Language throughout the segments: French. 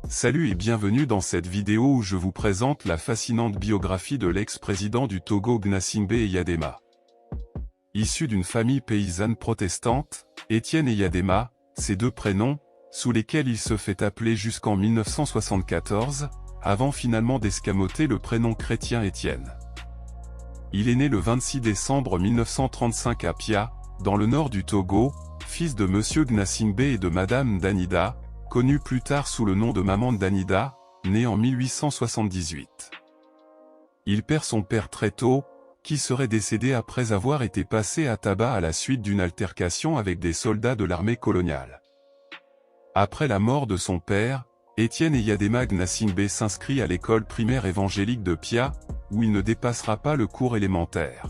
Salut et bienvenue dans cette vidéo où je vous présente la fascinante biographie de l'ex-président du Togo Gnassingbé Eyadema. Issu d'une famille paysanne protestante, Étienne Eyadema, ses deux prénoms, sous lesquels il se fait appeler jusqu'en 1974, avant finalement d'escamoter le prénom chrétien Étienne. Il est né le 26 décembre 1935 à Pia, dans le nord du Togo, fils de Monsieur Gnassingbé et de Madame Danida, connu plus tard sous le nom de Maman Danida, né en 1878. Il perd son père très tôt, qui serait décédé après avoir été passé à tabac à la suite d'une altercation avec des soldats de l'armée coloniale. Après la mort de son père, Étienne Eyadema Gnassingbé s'inscrit à l'école primaire évangélique de Pia, où il ne dépassera pas le cours élémentaire.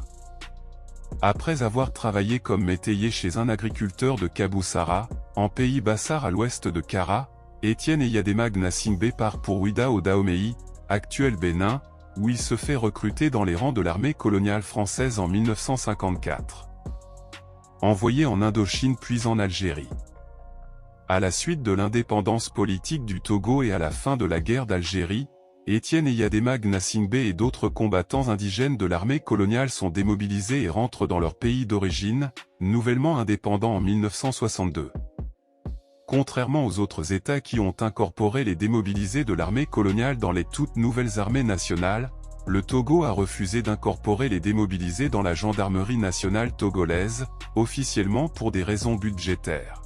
Après avoir travaillé comme métayer chez un agriculteur de Kaboussara, en pays Bassar à l'ouest de Kara, Étienne Eyadema Gnassingbé part pour Ouida au Dahomey, actuel Bénin, où il se fait recruter dans les rangs de l'armée coloniale française en 1954. Envoyé en Indochine puis en Algérie. À la suite de l'indépendance politique du Togo et à la fin de la guerre d'Algérie, Étienne Eyadema Gnassingbé et d'autres combattants indigènes de l'armée coloniale sont démobilisés et rentrent dans leur pays d'origine, nouvellement indépendant en 1962. Contrairement aux autres États qui ont incorporé les démobilisés de l'armée coloniale dans les toutes nouvelles armées nationales, le Togo a refusé d'incorporer les démobilisés dans la gendarmerie nationale togolaise, officiellement pour des raisons budgétaires.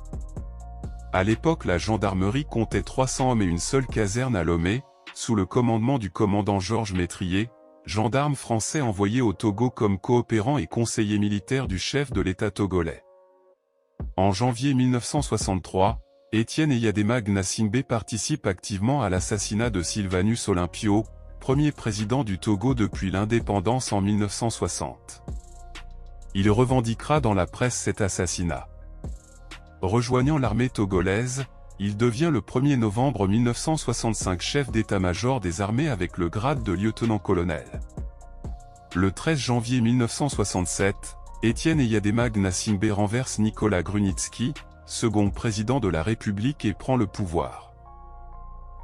À l'époque, la gendarmerie comptait 300 hommes et une seule caserne à Lomé, sous le commandement du commandant Georges Métrier, gendarme français envoyé au Togo comme coopérant et conseiller militaire du chef de l'État togolais. En janvier 1963, Étienne Eyadema Gnassingbé participe activement à l'assassinat de Sylvanus Olympio, premier président du Togo depuis l'indépendance en 1960. Il revendiquera dans la presse cet assassinat. Rejoignant l'armée togolaise, il devient le 1er novembre 1965 chef d'état-major des armées avec le grade de lieutenant-colonel. Le 13 janvier 1967, Étienne Eyadema Gnassingbé renverse Nicolas Grunitzky, second président de la République et prend le pouvoir.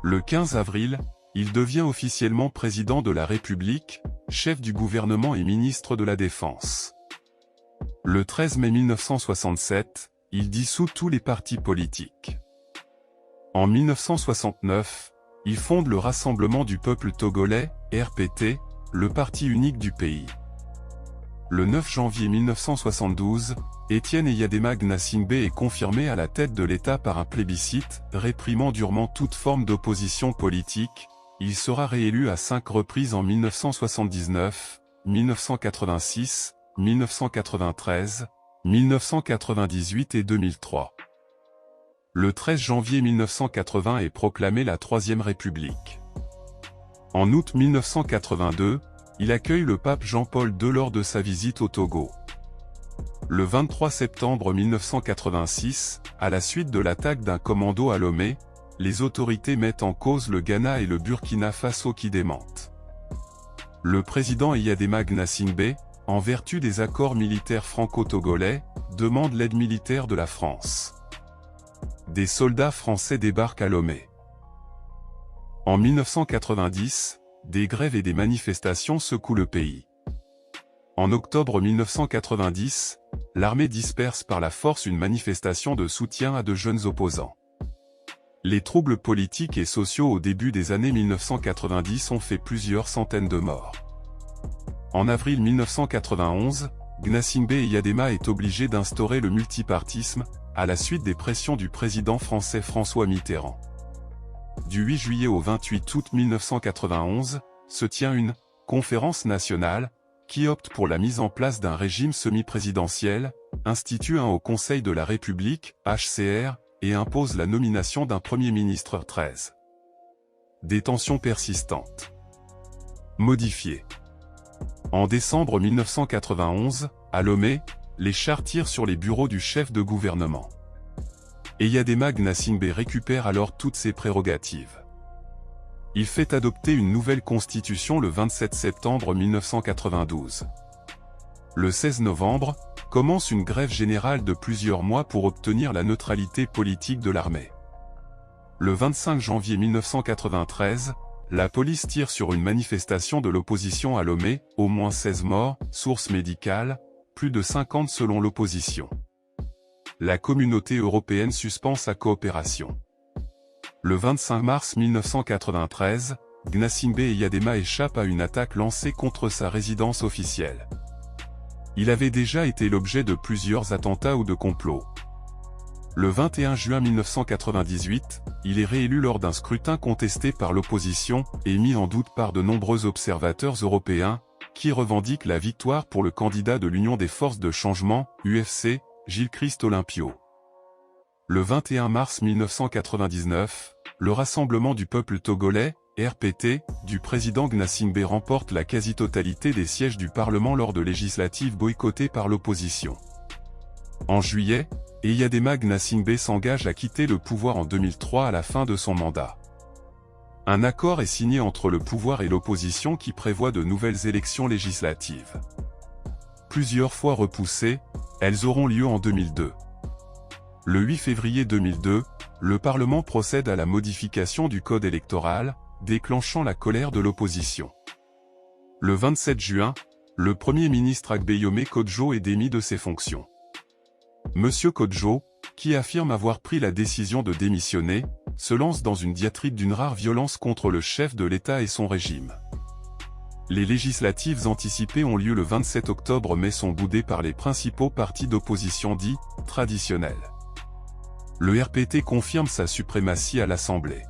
Le 15 avril, il devient officiellement président de la République, chef du gouvernement et ministre de la Défense. Le 13 mai 1967, il dissout tous les partis politiques. En 1969, il fonde le Rassemblement du peuple togolais, RPT, le parti unique du pays. Le 9 janvier 1972, Étienne Eyadema Gnassingbé est confirmé à la tête de l'État par un plébiscite, réprimant durement toute forme d'opposition politique. Il sera réélu à 5 reprises en 1979, 1986, 1993, 1998 et 2003. Le 13 janvier 1980 est proclamée la Troisième République. En août 1982, il accueille le pape Jean-Paul II lors de sa visite au Togo. Le 23 septembre 1986, à la suite de l'attaque d'un commando à Lomé, les autorités mettent en cause le Ghana et le Burkina Faso qui démentent. Le président Eyadema Gnassingbé, en vertu des accords militaires franco-togolais, demande l'aide militaire de la France. Des soldats français débarquent à Lomé. En 1990, des grèves et des manifestations secouent le pays. En octobre 1990, l'armée disperse par la force une manifestation de soutien à de jeunes opposants. Les troubles politiques et sociaux au début des années 1990 ont fait plusieurs centaines de morts. En avril 1991, Gnassingbé Eyadema est obligé d'instaurer le multipartisme, à la suite des pressions du président français François Mitterrand. Du 8 juillet au 28 août 1991, se tient une « conférence nationale » qui opte pour la mise en place d'un régime semi-présidentiel, institue un Haut Conseil de la République, HCR, et impose la nomination d'un Premier ministre 13. Des tensions persistantes. Modifiées. En décembre 1991, à Lomé, les chars tirent sur les bureaux du chef de gouvernement. Eyadema Gnassingbé récupère alors toutes ses prérogatives. Il fait adopter une nouvelle constitution le 27 septembre 1992. Le 16 novembre, commence une grève générale de plusieurs mois pour obtenir la neutralité politique de l'armée. Le 25 janvier 1993, la police tire sur une manifestation de l'opposition à Lomé, au moins 16 morts, source médicale, plus de 50 selon l'opposition. La communauté européenne suspend sa coopération. Le 25 mars 1993, Gnassingbé Eyadema échappe à une attaque lancée contre sa résidence officielle. Il avait déjà été l'objet de plusieurs attentats ou de complots. Le 21 juin 1998, il est réélu lors d'un scrutin contesté par l'opposition et mis en doute par de nombreux observateurs européens, qui revendiquent la victoire pour le candidat de l'Union des forces de changement, UFC, Gilles-Christ Olympio. Le 21 mars 1999, le Rassemblement du peuple togolais, RPT, du président Gnassingbé remporte la quasi-totalité des sièges du Parlement lors de législatives boycottées par l'opposition. En juillet, Eyadema Gnassingbé s'engage à quitter le pouvoir en 2003 à la fin de son mandat. Un accord est signé entre le pouvoir et l'opposition qui prévoit de nouvelles élections législatives. Plusieurs fois repoussées, elles auront lieu en 2002. Le 8 février 2002, le Parlement procède à la modification du code électoral, déclenchant la colère de l'opposition. Le 27 juin, le Premier ministre Agbeyome Kodjo est démis de ses fonctions. Monsieur Kodjo, qui affirme avoir pris la décision de démissionner, se lance dans une diatribe d'une rare violence contre le chef de l'État et son régime. Les législatives anticipées ont lieu le 27 octobre mais sont boudées par les principaux partis d'opposition dits « traditionnels ». Le RPT confirme sa suprématie à l'Assemblée.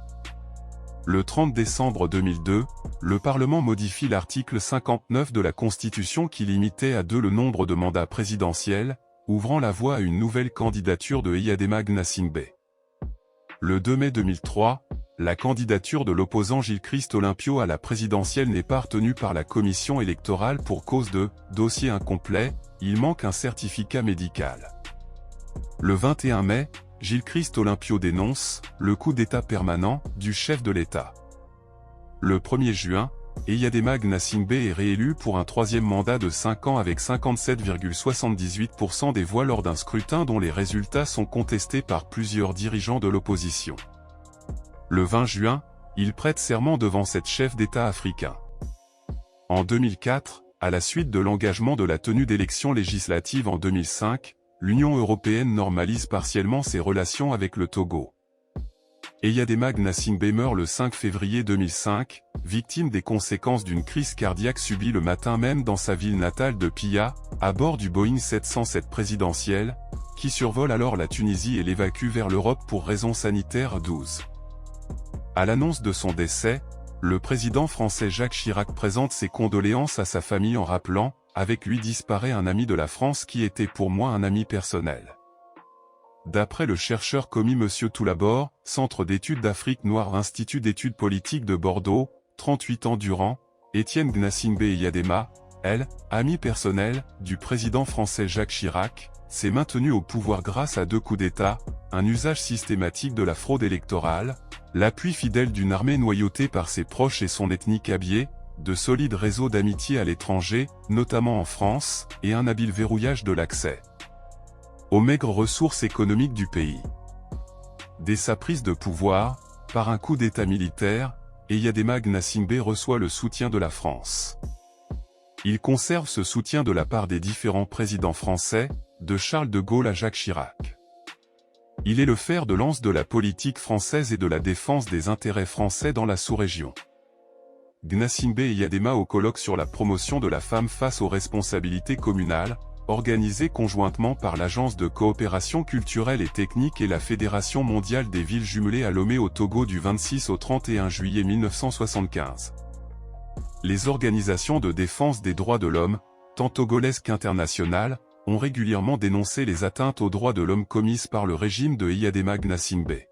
Le 30 décembre 2002, le Parlement modifie l'article 59 de la Constitution qui limitait à 2 le nombre de mandats présidentiels, ouvrant la voie à une nouvelle candidature de Eyadema Gnassingbé. Le 2 mai 2003, la candidature de l'opposant Gilles-Christ Olympio à la présidentielle n'est pas retenue par la commission électorale pour cause de « dossier incomplet », il manque un certificat médical. Le 21 mai, Gilles-Christ Olympio dénonce « le coup d'État permanent » du chef de l'État. Le 1er juin, Eyadema Gnassingbé est réélu pour un 3e mandat de 5 ans avec 57,78% des voix lors d'un scrutin dont les résultats sont contestés par plusieurs dirigeants de l'opposition. Le 20 juin, il prête serment devant cette chef d'État africain. En 2004, à la suite de l'engagement de la tenue d'élections législatives en 2005, l'Union européenne normalise partiellement ses relations avec le Togo. Eyadema Gnassingbé meurt le 5 février 2005, victime des conséquences d'une crise cardiaque subie le matin même dans sa ville natale de Pia, à bord du Boeing 707 présidentiel, qui survole alors la Tunisie et l'évacue vers l'Europe pour raisons sanitaires 12. À l'annonce de son décès, le président français Jacques Chirac présente ses condoléances à sa famille en rappelant « Avec lui disparaît un ami de la France qui était pour moi un ami personnel ». D'après le chercheur commis M. Toulabor, Centre d'études d'Afrique noire Institut d'études politiques de Bordeaux, 38 ans durant, Étienne Gnassingbé Eyadema, elle, ami personnel, du président français Jacques Chirac, s'est maintenu au pouvoir grâce à 2 coups d'État, un usage systématique de la fraude électorale, l'appui fidèle d'une armée noyautée par ses proches et son ethnie kabyé, de solides réseaux d'amitié à l'étranger, notamment en France, et un habile verrouillage de l'accès aux maigres ressources économiques du pays. Dès sa prise de pouvoir, par un coup d'État militaire, Eyadema Gnassingbé reçoit le soutien de la France. Il conserve ce soutien de la part des différents présidents français, de Charles de Gaulle à Jacques Chirac. Il est le fer de lance de la politique française et de la défense des intérêts français dans la sous-région. Gnassingbé Eyadema au colloque sur la promotion de la femme face aux responsabilités communales, organisé conjointement par l'Agence de coopération culturelle et technique et la Fédération mondiale des villes jumelées à Lomé au Togo du 26 au 31 juillet 1975. Les organisations de défense des droits de l'homme, tant togolaises qu'internationales, ont régulièrement dénoncé les atteintes aux droits de l'homme commises par le régime de Eyadema Gnassingbé.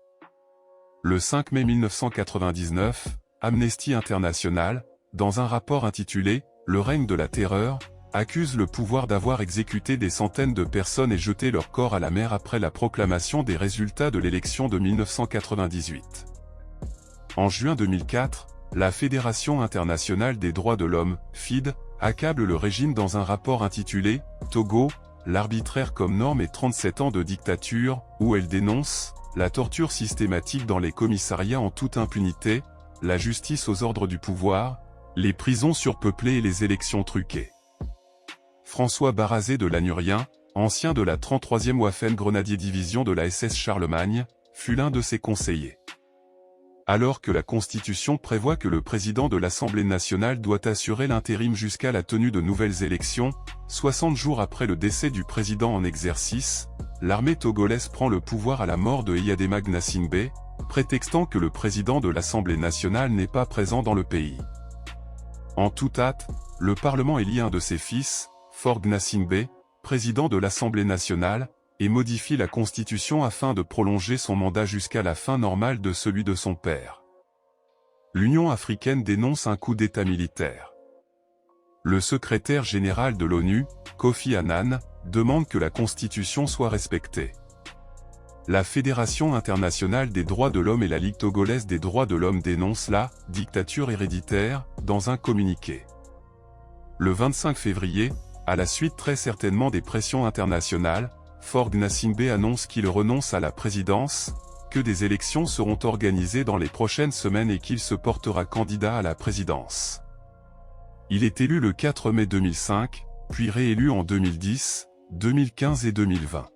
Le 5 mai 1999, Amnesty International, dans un rapport intitulé « Le règne de la terreur », accuse le pouvoir d'avoir exécuté des centaines de personnes et jeté leurs corps à la mer après la proclamation des résultats de l'élection de 1998. En juin 2004, la Fédération internationale des droits de l'homme, FID, accable le régime dans un rapport intitulé « Togo, l'arbitraire comme norme et 37 ans de dictature » où elle dénonce la torture systématique dans les commissariats en toute impunité, la justice aux ordres du pouvoir, les prisons surpeuplées et les élections truquées. François Barazé de Lanurien, ancien de la 33e Waffen Grenadier Division de la SS Charlemagne, fut l'un de ses conseillers. Alors que la Constitution prévoit que le président de l'Assemblée nationale doit assurer l'intérim jusqu'à la tenue de nouvelles élections, 60 jours après le décès du président en exercice, l'armée togolaise prend le pouvoir à la mort de Eyadema Gnassingbé, prétextant que le président de l'Assemblée nationale n'est pas présent dans le pays. En toute hâte, le Parlement élit un de ses fils, Faure Gnassingbé, président de l'Assemblée nationale, et modifie la Constitution afin de prolonger son mandat jusqu'à la fin normale de celui de son père. L'Union africaine dénonce un coup d'État militaire. Le secrétaire général de l'ONU, Kofi Annan, demande que la Constitution soit respectée. La Fédération internationale des droits de l'homme et la Ligue togolaise des droits de l'homme dénoncent la « dictature héréditaire » dans un communiqué. Le 25 février, à la suite très certainement des pressions internationales, Faure Gnassingbé annonce qu'il renonce à la présidence, que des élections seront organisées dans les prochaines semaines et qu'il se portera candidat à la présidence. Il est élu le 4 mai 2005, puis réélu en 2010, 2015 et 2020.